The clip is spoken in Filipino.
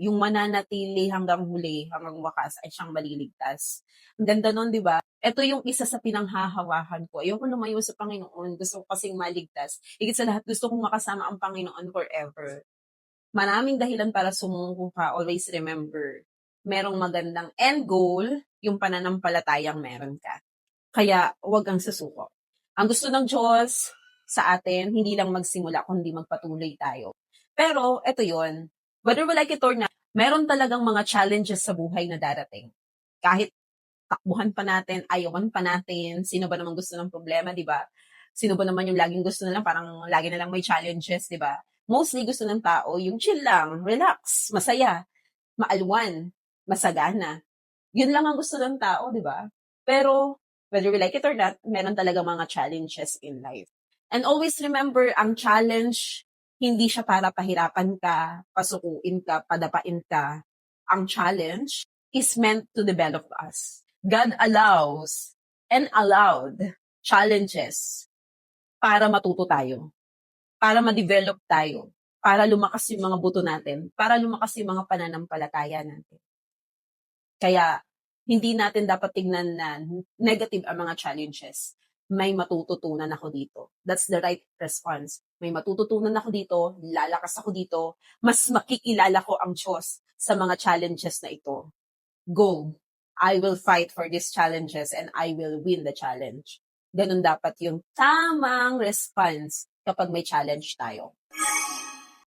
yung mananatili hanggang huli, hanggang wakas ay siyang maliligtas. Ang ganda nun, di ba? Ito yung isa sa pinanghahawakan ko. Ayoko lumayo sa Panginoon. Gusto ko kasing maligtas. Higit sa lahat, gusto kong makasama ang Panginoon forever. Maraming dahilan para sumuko ka. Always remember, merong magandang end goal, yung pananampalatayang meron ka. Kaya, huwag kang susuko. Ang gusto ng Diyos sa atin, hindi lang magsimula, kundi magpatuloy tayo. Pero, eto yon, whether we like it or not, meron talagang mga challenges sa buhay na darating. Kahit takbuhan pa natin, ayawan pa natin, sino ba naman gusto ng problema, di ba? Sino ba naman yung laging gusto na lang, parang lagi na lang may challenges, di ba? Mostly gusto ng tao yung chill lang, relax, masaya, maalwan, masagana. Yun lang ang gusto ng tao, di ba? Pero, whether we like it or not, meron talaga mga challenges in life. And always remember, ang challenge, hindi siya para pahirapan ka, pasukuin ka, padapain ka. Ang challenge is meant to develop us. God allows and allowed challenges para matuto tayo, para ma-develop tayo, para lumakas yung mga buto natin, para lumakas yung mga pananampalataya natin. Kaya, hindi natin dapat tignan na negative ang mga challenges. May matututunan ako dito. That's the right response. May matututunan ako dito, lalakas ako dito, mas makikilala ko ang Diyos sa mga challenges na ito. Go! I will fight for these challenges and I will win the challenge. Ganun dapat yung tamang response kapag may challenge tayo.